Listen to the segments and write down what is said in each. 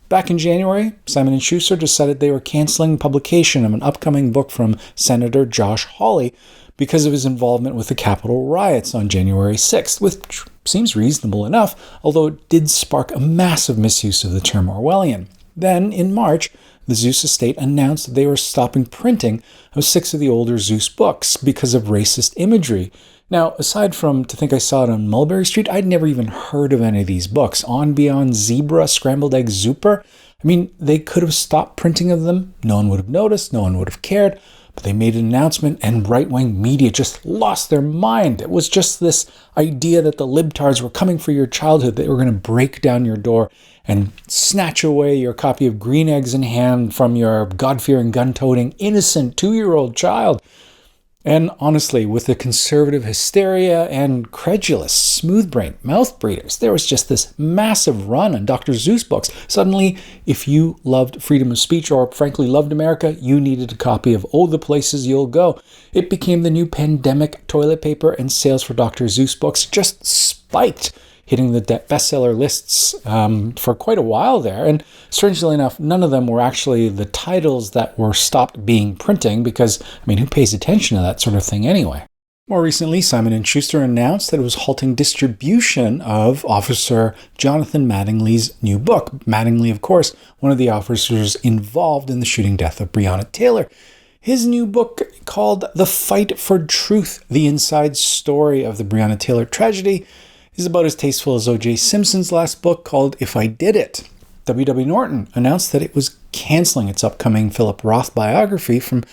Back in January, Simon & Schuster decided they were canceling publication of an upcoming book from Senator Josh Hawley because of his involvement with the Capitol riots on January 6th, which seems reasonable enough, although it did spark a massive misuse of the term Orwellian. Then, in March, the Seuss estate announced that they were stopping printing of 6 of the older Seuss books because of racist imagery. Now, aside from To Think I Saw It on Mulberry Street, I'd never even heard of any of these books. On Beyond Zebra, Scrambled Egg Zooper. I mean, they could have stopped printing of them. No one would have noticed. No one would have cared. But they made an announcement and right-wing media just lost their mind. It was just this idea that the libtards were coming for your childhood. They were going to break down your door and snatch away your copy of Green Eggs in Hand from your God-fearing, gun-toting, innocent 2-year-old child. And honestly, with the conservative hysteria and credulous, smooth-brained mouth breeders, there was just this massive run on Dr. Seuss books. Suddenly, if you loved freedom of speech or frankly loved America, you needed a copy of Oh, the Places You'll Go. It became the new pandemic toilet paper, and sales for Dr. Seuss books just spiked, hitting the bestseller lists for quite a while there. And strangely enough, none of them were actually the titles that were stopped being printing because, who pays attention to that sort of thing anyway? More recently, Simon & Schuster announced that it was halting distribution of Officer Jonathan Mattingly's new book. Mattingly, of course, one of the officers involved in the shooting death of Breonna Taylor. His new book, called The Fight for Truth, The Inside Story of the Breonna Taylor Tragedy, is about as tasteful as O.J. Simpson's last book called If I Did It. W.W. Norton announced that it was canceling its upcoming Philip Roth biography from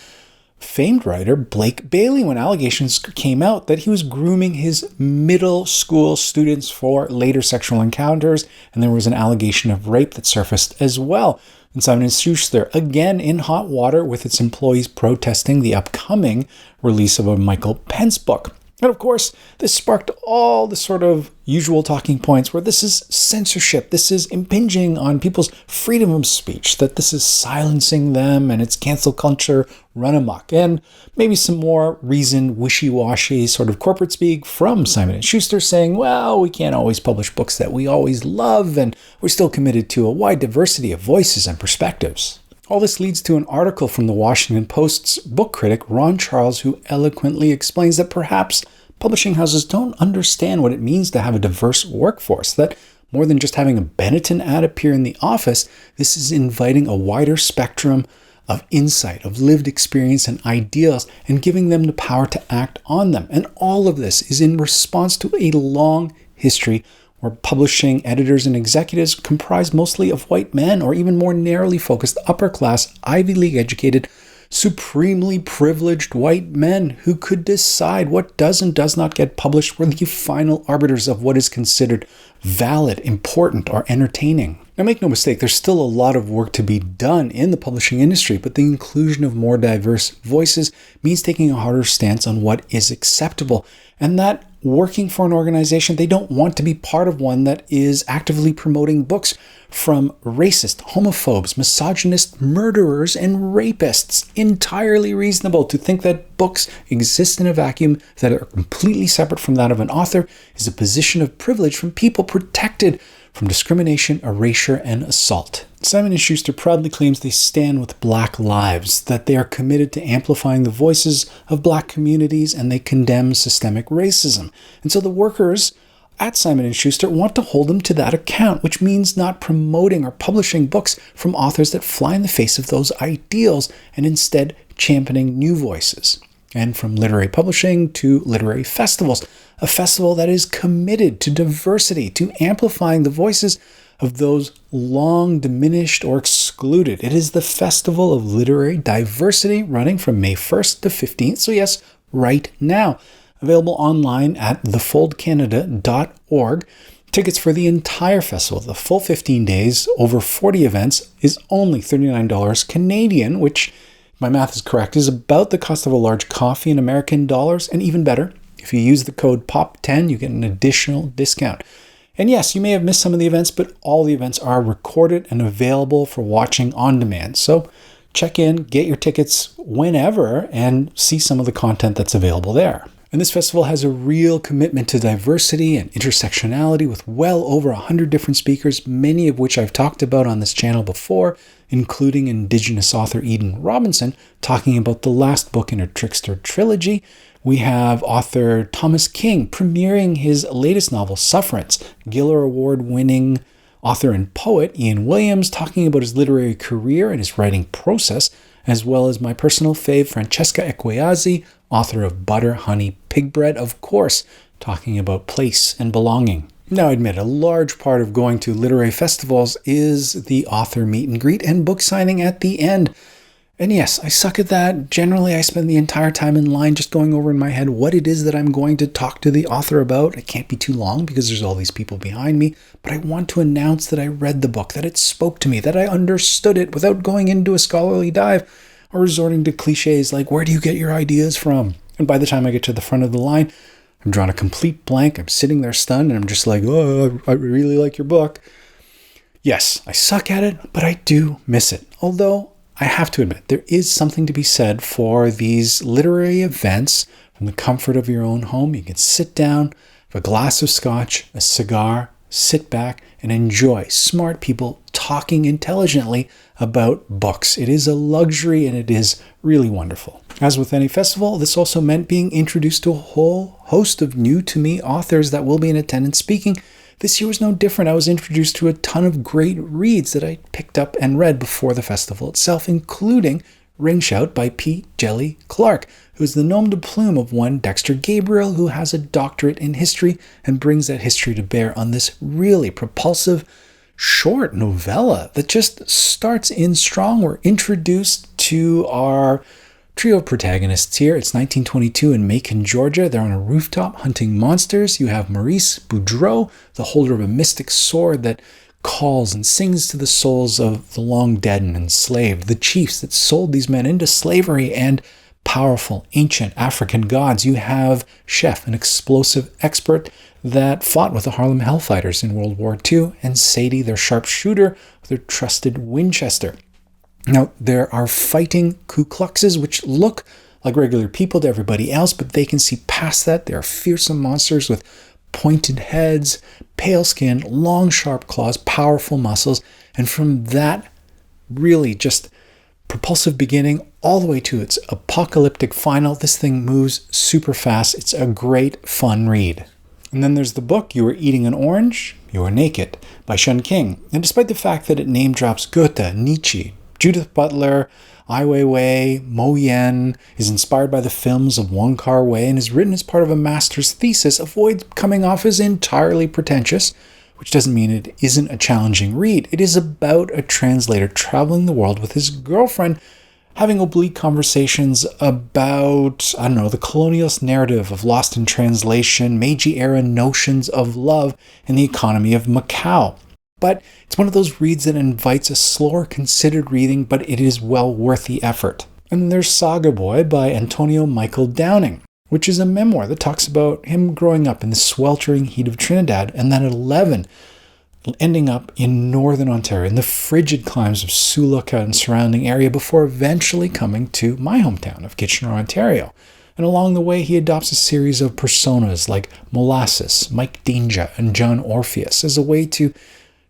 famed writer Blake Bailey when allegations came out that he was grooming his middle school students for later sexual encounters, and there was an allegation of rape that surfaced as well. And Simon & Schuster, again in hot water with its employees protesting the upcoming release of a Michael Pence book. And of course, this sparked all the sort of usual talking points where this is censorship, this is impinging on people's freedom of speech, that this is silencing them, and it's cancel culture run amok. And maybe some more reasoned, wishy-washy sort of corporate speak from Simon & Schuster saying, well, we can't always publish books that we always love, and we're still committed to a wide diversity of voices and perspectives. All this leads to an article from the Washington Post's book critic, Ron Charles, who eloquently explains that perhaps publishing houses don't understand what it means to have a diverse workforce, that more than just having a Benetton ad appear in the office, this is inviting a wider spectrum of insight, of lived experience and ideals, and giving them the power to act on them. And all of this is in response to a long history where publishing editors and executives comprise mostly of white men, or even more narrowly focused upper-class, Ivy League educated, supremely privileged white men who could decide what does and does not get published, were the final arbiters of what is considered valid, important, or entertaining. Now, make no mistake, there's still a lot of work to be done in the publishing industry, but the inclusion of more diverse voices means taking a harder stance on what is acceptable, and that working for an organization, they don't want to be part of one that is actively promoting books from racist, homophobes, misogynist, murderers, and rapists. Entirely reasonable to think that books exist in a vacuum that are completely separate from that of an author is a position of privilege from people protected from discrimination, erasure, and assault. Simon & Schuster proudly claims they stand with Black lives, that they are committed to amplifying the voices of Black communities, and they condemn systemic racism. And so the workers at Simon & Schuster want to hold them to that account, which means not promoting or publishing books from authors that fly in the face of those ideals, and instead championing new voices. And from literary publishing to literary festivals, a festival that is committed to diversity, to amplifying the voices of those long diminished or excluded. It is the Festival of Literary Diversity, running from May 1st to 15th. So yes, right now. Available online at thefoldcanada.org. Tickets for the entire festival, the full 15 days, over 40 events, is only $39 Canadian, which, if my math is correct, is about the cost of a large coffee in American dollars. And even better, if you use the code POP10, you get an additional discount. And yes, you may have missed some of the events, but all the events are recorded and available for watching on demand. So check in, get your tickets whenever, and see some of the content that's available there. And this festival has a real commitment to diversity and intersectionality with well over 100 different speakers, many of which I've talked about on this channel before, including Indigenous author Eden Robinson talking about the last book in her Trickster trilogy. We have author Thomas King premiering his latest novel, Sufferance, Giller Award-winning author and poet Ian Williams talking about his literary career and his writing process, as well as my personal fave, Francesca Equiazzi, author of Butter, Honey, Pig Bread, of course, talking about place and belonging. Now, I admit, a large part of going to literary festivals is the author meet and greet and book signing at the end. And yes, I suck at that. Generally, I spend the entire time in line just going over in my head what it is that I'm going to talk to the author about. It can't be too long because there's all these people behind me, but I want to announce that I read the book, that it spoke to me, that I understood it without going into a scholarly dive or resorting to cliches like, where do you get your ideas from? And by the time I get to the front of the line, I'm drawing a complete blank. I'm sitting there stunned and I'm just like, oh, I really like your book. Yes, I suck at it, but I do miss it. Although, I have to admit, there is something to be said for these literary events from the comfort of your own home. You can sit down, have a glass of scotch, a cigar, sit back, and enjoy smart people talking intelligently about books. It is a luxury and it is really wonderful. As with any festival, this also meant being introduced to a whole host of new-to-me authors that will be in attendance speaking. This year was no different. I was introduced to a ton of great reads that I picked up and read before the festival itself, including Ring Shout by P. Jelly Clark, who is the nom de plume of one Dexter Gabriel, who has a doctorate in history and brings that history to bear on this really propulsive, short novella that just starts in strong. We're introduced to our trio of protagonists here. It's 1922 in Macon, Georgia. They're on a rooftop hunting monsters. You have Maurice Boudreau, the holder of a mystic sword that calls and sings to the souls of the long dead and enslaved, the chiefs that sold these men into slavery, and powerful ancient African gods. You have Chef, an explosive expert that fought with the Harlem Hellfighters in World War II, and Sadie, their sharpshooter with their trusted Winchester. Now, there are fighting Ku Kluxes, which look like regular people to everybody else, but they can see past that. They are fearsome monsters with pointed heads, pale skin, long, sharp claws, powerful muscles. And from that really just propulsive beginning all the way to its apocalyptic final, this thing moves super fast. It's a great, fun read. And then there's the book, You Were Eating an Orange, You Were Naked, by Shun King. And despite the fact that it name drops Goethe, Nietzsche, Judith Butler, Ai Weiwei, Mo Yen, is inspired by the films of Wong Kar-wai and is written as part of a master's thesis, avoids coming off as entirely pretentious, which doesn't mean it isn't a challenging read. It is about a translator traveling the world with his girlfriend, having oblique conversations about, the colonialist narrative of Lost in Translation, Meiji-era notions of love, and the economy of Macau. But it's one of those reads that invites a slower, considered reading, but it is well worth the effort. And then there's Saga Boy by Antonio Michael Downing, which is a memoir that talks about him growing up in the sweltering heat of Trinidad, and then at 11, ending up in northern Ontario, in the frigid climes of Sulaka and surrounding area, before eventually coming to my hometown of Kitchener, Ontario. And along the way, he adopts a series of personas like Molasses, Mike Dinja, and John Orpheus as a way to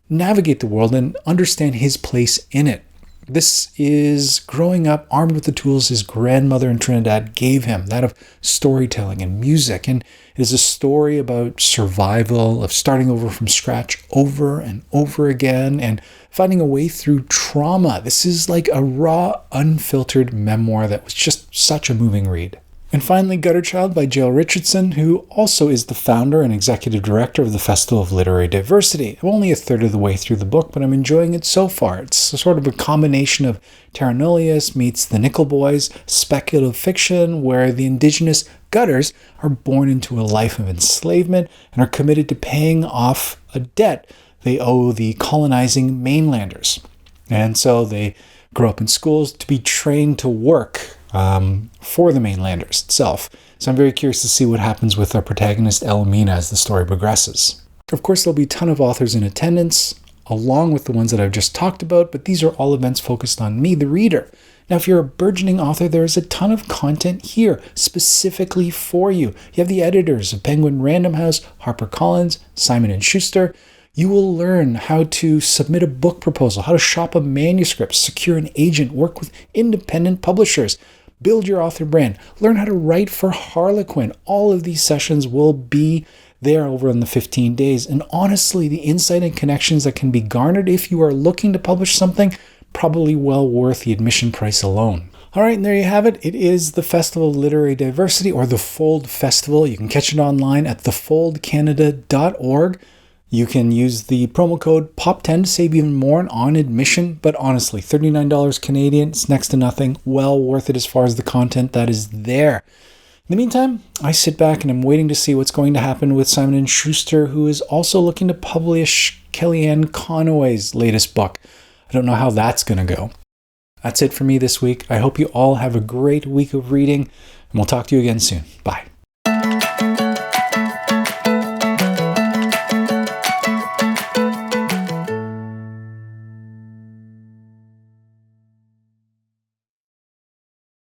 navigate the world and understand his place in it. This is growing up armed with the tools his grandmother in Trinidad gave him, that of storytelling and music. And it is a story about survival, of starting over from scratch over and over again, and finding a way through trauma. This is like a raw, unfiltered memoir that was just such a moving read. And finally, Gutter Child by Jill Richardson, who also is the founder and executive director of the Festival of Literary Diversity. I'm only a third of the way through the book, but I'm enjoying it so far. It's sort of a combination of Terra Nullius meets the Nickel Boys, speculative fiction, where the indigenous gutters are born into a life of enslavement and are committed to paying off a debt they owe the colonizing mainlanders. And so they grow up in schools to be trained to work for the mainlanders itself. So I'm very curious to see what happens with our protagonist Elmina as the story progresses. Of course, there'll be a ton of authors in attendance, along with the ones that I've just talked about, but these are all events focused on me, the reader. Now, if you're a burgeoning author, there's a ton of content here specifically for you. You have the editors of Penguin Random House, HarperCollins, Simon & Schuster. You will learn how to submit a book proposal, how to shop a manuscript, secure an agent, work with independent publishers, build your author brand, learn how to write for Harlequin. All of these sessions will be there over in the 15 days. And honestly, the insight and connections that can be garnered if you are looking to publish something, probably well worth the admission price alone. All right, and there you have it. It is the Festival of Literary Diversity, or the Fold Festival. You can catch it online at thefoldcanada.org. You can use the promo code POP10 to save even more on admission, but honestly, $39 Canadian, it's next to nothing. Well worth it as far as the content that is there. In the meantime, I sit back and I'm waiting to see what's going to happen with Simon & Schuster, who is also looking to publish Kellyanne Conway's latest book. I don't know how that's going to go. That's it for me this week. I hope you all have a great week of reading, and we'll talk to you again soon. Bye.